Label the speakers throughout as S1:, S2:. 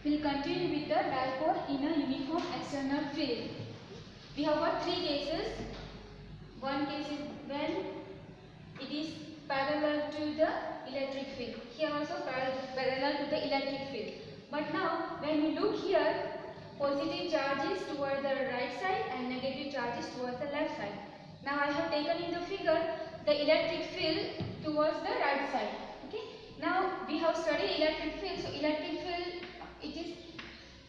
S1: We'll continue with the dipole in a uniform external field. We have got three cases. One case is when it is parallel to the electric field. Here also parallel to the electric field. But now when we look here, positive charge is towards the right side and negative charge is towards the left side. Now I have taken in the figure the electric field towards the right side. Okay. Now we have studied electric field. So electric field, it is,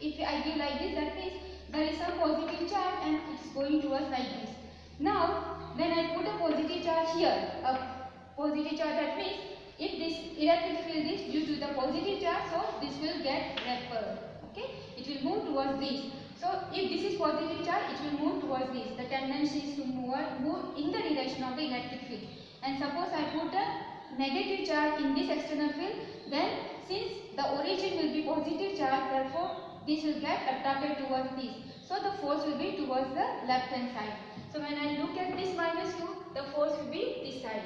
S1: if I give like this, that means there is a positive charge and it is going towards like this. Now when I put a positive charge here, a positive charge, that means if this electric field is due to the positive charge, so this will get repelled. Okay, it will move towards this. So if this is positive charge, it will move towards this. The tendency is to move in the direction of the electric field. And suppose I put a negative charge in this external field, then since the origin will be positive charge, therefore this will get attracted towards this. So the force will be towards the left hand side. So when I look at this minus 2, the force will be this side.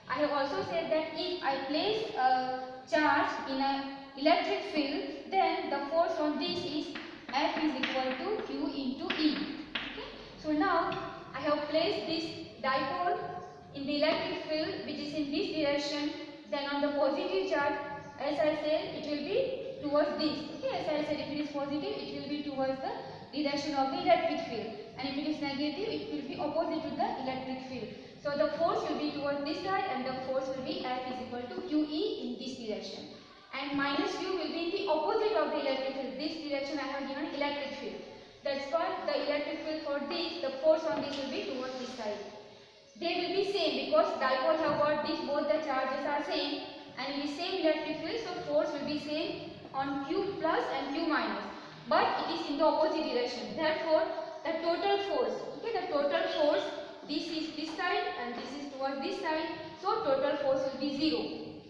S1: I have also said that if I place a charge in an electric field, then the force on this is F is equal to Q into E. Okay? So now I have placed this dipole in the electric field which is in this direction. Then on the positive charge, as I said, it will be towards this. Okay? As I said, if it is positive, it will be towards the direction of the electric field. And if it is negative, it will be opposite to the electric field. So the force will be towards this side and the force will be F is equal to QE in this direction. And minus Q will be in the opposite of the electric field. This direction I have given electric field. That's why the electric field for this, the force on this will be towards this side. They will be same because dipole have got this, both the charges are same and in the same electric field, so force will be same on Q plus and Q minus. But it is in the opposite direction. Therefore, the total force, okay, the total force, this is this side and this is towards this side, so total force will be 0.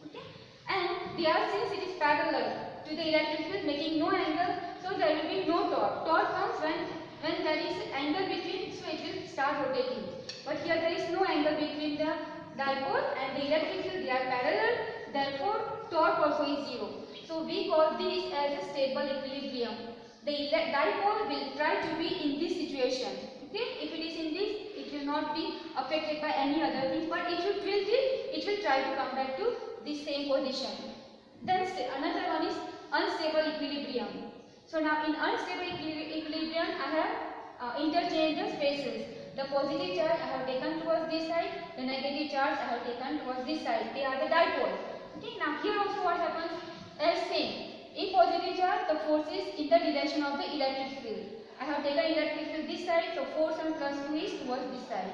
S1: Okay, and they are, since it is parallel to the electric field, making no angle, so there will be no torque. Torque comes when there is angle between, so it will start rotating. But here there is no angle between the dipole and the electric field, they are parallel, therefore torque also is 0. So we call this as a stable equilibrium. The dipole will try to be in this situation. Okay, if it is in this, it will not be affected by any other thing. But if you tilt it, it will try to come back to this same position. Then another one is unstable equilibrium. So now in unstable equilibrium, I have interchanged the spaces. The positive charge I have taken towards this side, the negative charge I have taken towards this side. They are the dipole. Okay, now here also what happens is same. In positive charge, the force is in the direction of the electric field. I have taken electric field this side, so force on plus 2 is towards this side.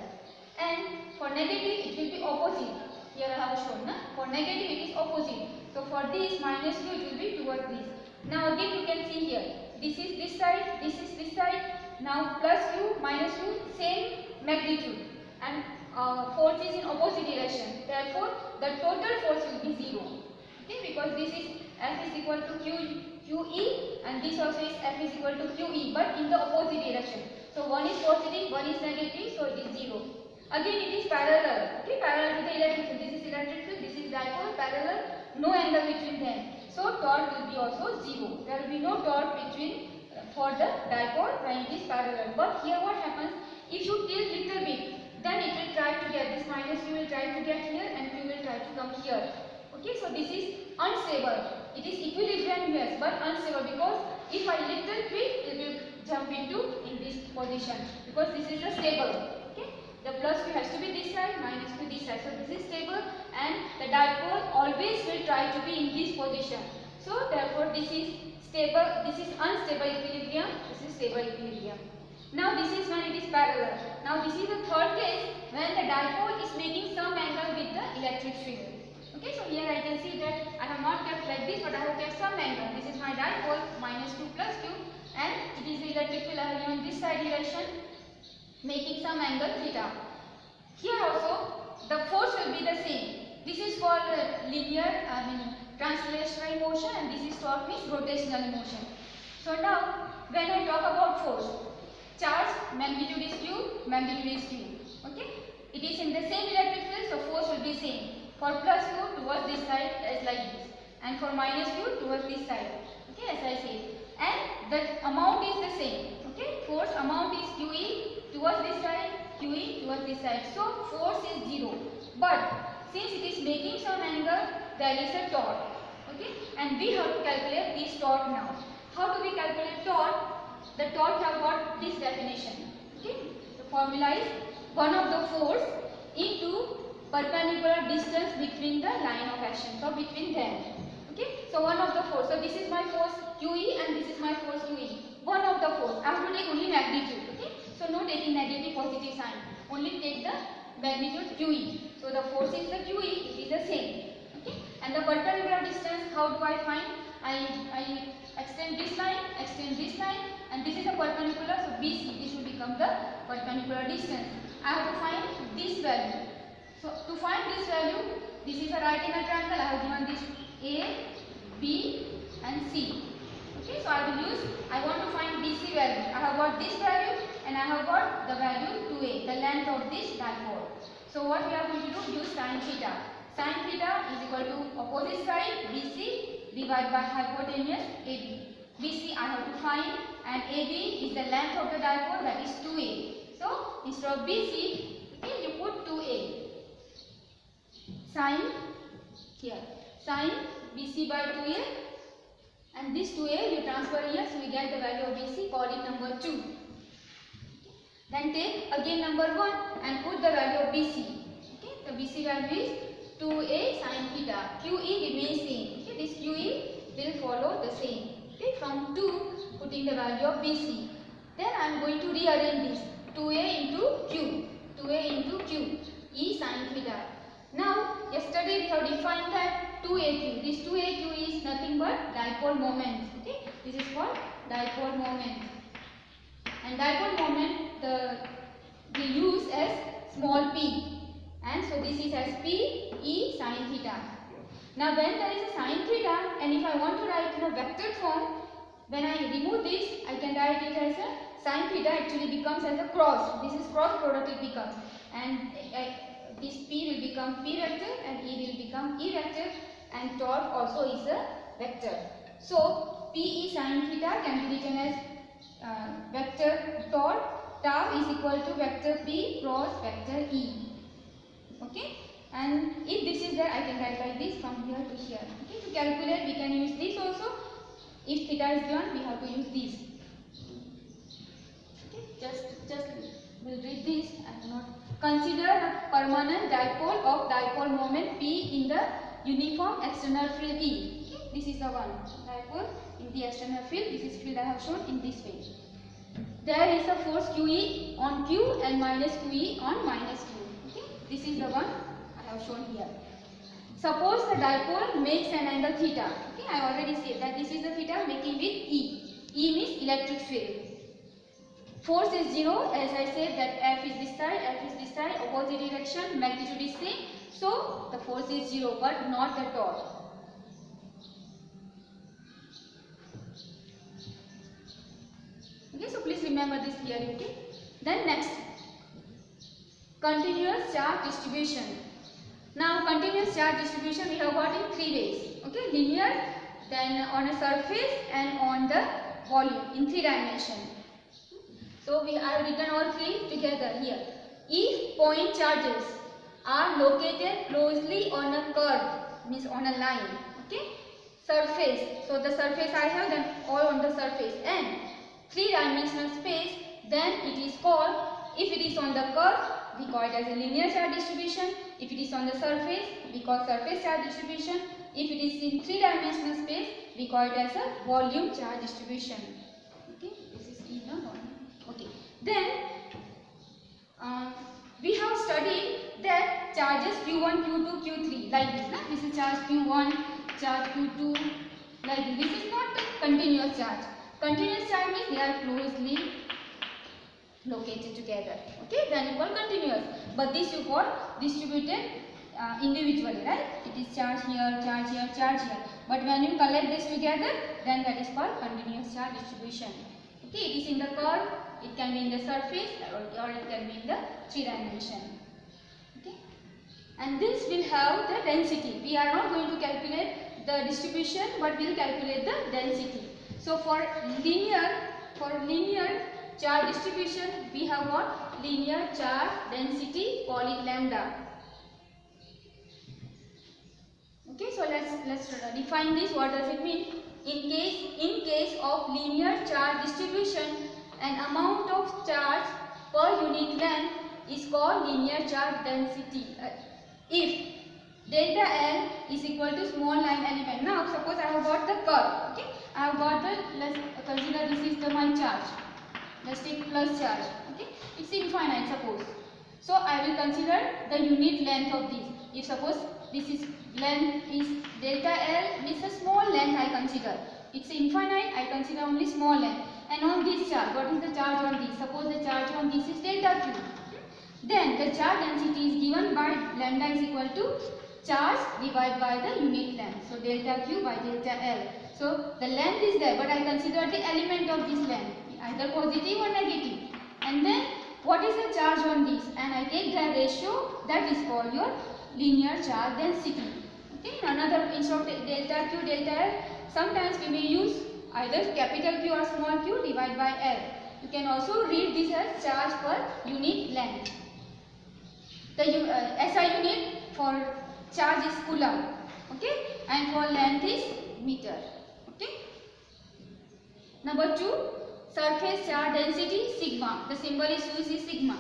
S1: And for negative, it will be opposite. Here I have shown, na? For negative, it is opposite. So for this minus Q, it will be towards this. Now again, you can see here. This is this side, this is this side. Now plus Q, minus Q, same magnitude. And force is in opposite direction. Therefore, the total force will be 0. Okay, because this is F is equal to QE and this also is F is equal to QE, but in the opposite direction. So one is positive, one is negative, so it is 0. Again it is parallel, okay, parallel to the electric field. This is electric field, this is dipole, parallel, no angle between them. So torque will be also 0. There will be no torque between for the dipole when it is parallel. But here what happens, if you tilt little bit, then it will try to get this minus Q will try to get here and Q will try to come here. Okay, so this is unstable. It is equilibrium, yes, but unstable because if I little bit, it will jump into in this position because this is a stable. Okay, the plus Q has to be this side, minus Q this side. So this is stable and the dipole always will try to be in this position. So therefore this is stable, this is unstable equilibrium, this is stable equilibrium. Now this is when it is parallel. Now this is the third case when the dipole is making some angle with the electric field. Okay, so here I can see that I have not kept like this, but I have kept some angle. This is my dipole, minus 2 plus Q, and it is the electric field I have given this side direction, making some angle theta. Here also, the force will be the same. This is called linear, translational motion, and this is torque means rotational motion. So now, when I talk about force, charge, magnitude is Q, magnitude is Q. Okay, it is in the same electric field, so force will be same. For plus Q towards this side as like this, and for minus Q towards this side. Okay, as I said. towards this side, QE towards this side. So force is 0. But since it is making some angle, there is a torque. Okay, and we have to calculate this torque now. How do we calculate torque? The torque have got this definition. Okay, the formula is 1 of the force into perpendicular distance between the line of action, so between them. Okay, so 1 of the force. So this is my force QE and this is my force QE. 1 of the force. I have to take only magnitude. Okay, so no taking negative positive sign. Only take the magnitude QE. So the force is the QE. It is the same. Okay, and the perpendicular distance. How do I find? I extend this line, and this is a perpendicular. So BC. This will become the perpendicular distance. I have to find this value. So to find this value, this is a right angle triangle. I have given this A, B and C. Okay, so I want to find BC value. I have got this value and I have got the value 2A, the length of this dipole. So what we are going to do, use sin theta. Sin theta is equal to opposite side BC divided by hypotenuse AB. BC I have to find and AB is the length of the dipole, that is 2A. So instead of BC, okay, you put 2A. Sin here, sin BC by 2A, and this 2A you transfer here, so we get the value of BC, call it number 2. Then take again number 1 and put the value of BC. Okay, the BC value is 2A sin theta. QE remains same. Okay, this QE will follow the same. Okay, from 2 putting the value of BC. Then I am going to rearrange this 2A into Q. 2A into Q. E sin theta. Now, yesterday we have defined that 2AQ. This 2AQ is nothing but dipole moment. Okay, this is called dipole moment. And dipole moment we use as small p. And so this is as P E sin theta. Now, when there is a sin theta, and if I want to write in a vector form, when I remove this, I can write it as a sin theta actually becomes as a cross. This is cross product it becomes. And this P will become P vector and E will become E vector, and torque also is a vector. So PE sin theta can be written as vector torque tau is equal to vector P cross vector E. Okay, and if this is there, I can write like this from here to here. Okay, to calculate we can use this also. If theta is given, we have to use this. Okay, just we'll read this and not. Consider a permanent dipole of dipole moment P in the uniform external field E. Okay, this is the one dipole in the external field. This is field I have shown in this way. There is a force QE on Q and minus QE on minus Q. Okay, this is the one I have shown here. Suppose the dipole makes an angle theta. Okay, I already said that this is the theta making with E. E means electric field. Force is 0, as I said that F is this side, opposite direction, magnitude is same. So the force is 0, but not the torque. Okay, so please remember this theory. Okay. Then next, continuous charge distribution. Now continuous charge distribution we have got in 3 ways. Okay, linear, then on a surface and on the volume in 3 dimensions. So I have written all 3 together here. If point charges are located closely on a curve, means on a line, okay, surface, so the surface I have, then all on the surface, and 3-dimensional space, then it is called, if it is on the curve, we call it as a linear charge distribution. If it is on the surface, we call surface charge distribution. If it is in 3-dimensional space, we call it as a volume charge distribution. Okay, this is E now. Okay, then we have studied that charges Q1, Q2, Q3 like this. Na? This is charge Q1, charge Q2 like this. This is not continuous charge. Continuous charge means they are closely located together. Okay, then you call continuous. But this you call distributed individually, right? It is charge here, charge here, charge here. But when you collect this together, then that is called continuous charge distribution. Okay, it is in the curve. It can be in the surface or it can be in the 3-dimension. Okay, and this will have the density. We are not going to calculate the distribution, but we will calculate the density. So for linear charge distribution, we have got linear charge density Pauling lambda. Okay, so let's define this. What does it mean? In case of linear charge distribution, an amount of charge per unit length is called linear charge density. If delta L is equal to small line element. Now suppose I have got the curve. Okay, I have got the, let's consider this is my charge. Let's take plus charge. Okay, it's infinite suppose. So I will consider the unit length of this. If suppose this is length is delta L, means a small length I consider. It's infinite, I consider only small length. And on this charge, what is the charge on this? Suppose the charge on this is delta Q. Then the charge density is given by lambda is equal to charge divided by the unit length. So delta Q by delta L. So the length is there, but I consider the element of this length, either positive or negative. And then what is the charge on this? And I take the ratio, that is called your linear charge density. Okay, another instead of delta Q, delta L, sometimes we may use either capital Q or small q divided by L. You can also read this as charge per unit length. The SI unit for charge is coulomb, okay, and for length is meter. Okay. Number 2, surface charge density sigma. The symbol is used is sigma.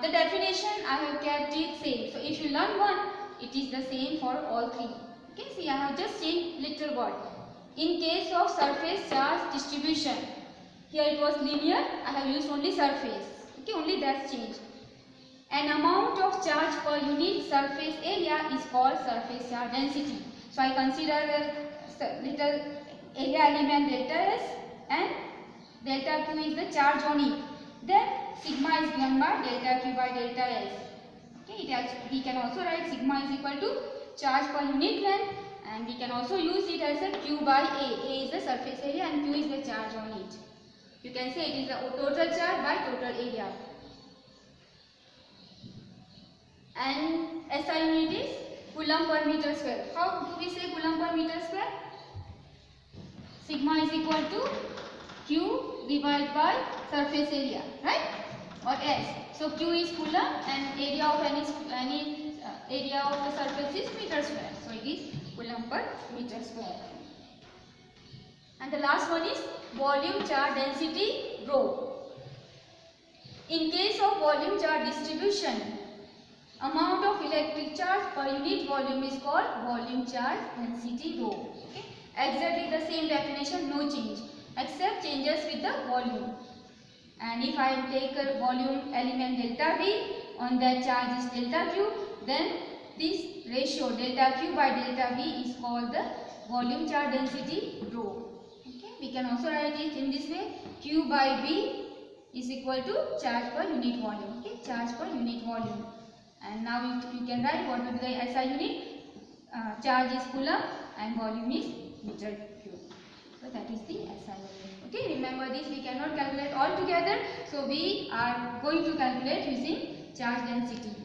S1: The definition I have kept it same. So if you learn one, it is the same for all three. Okay, see I have just changed little word. In case of surface charge distribution, here it was linear, I have used only surface. Okay, only that's changed. An amount of charge per unit surface area is called surface charge density. So I consider the little area element delta S and delta Q is the charge on it. Then sigma is given by delta Q by delta S. Okay, we can also write sigma is equal to charge per unit length, and we can also use it as a Q by A. A is the surface area and Q is the charge on it. You can say it is the total charge by total area. And SI unit is coulomb per meter square. How do we say coulomb per meter square? Sigma is equal to Q divided by surface area, right? Or S. So Q is coulomb and area of any area of the surface is meter square. So it is coulomb per meter square. And the last one is volume charge density rho. In case of volume charge distribution, amount of electric charge per unit volume is called volume charge density rho. Okay? Exactly the same definition, no change, except changes with the volume. And if I take a volume element delta V, on that charge is delta Q, then this ratio delta Q by delta V is called the volume charge density rho. Okay? We can also write it in this way, Q by V is equal to charge per unit volume. Okay? Charge per unit volume. And now you can write what will be the SI unit. Charge is coulomb and volume is meter cube. So that is the SI unit. Okay, remember this, we cannot calculate all together. So we are going to calculate using charge density.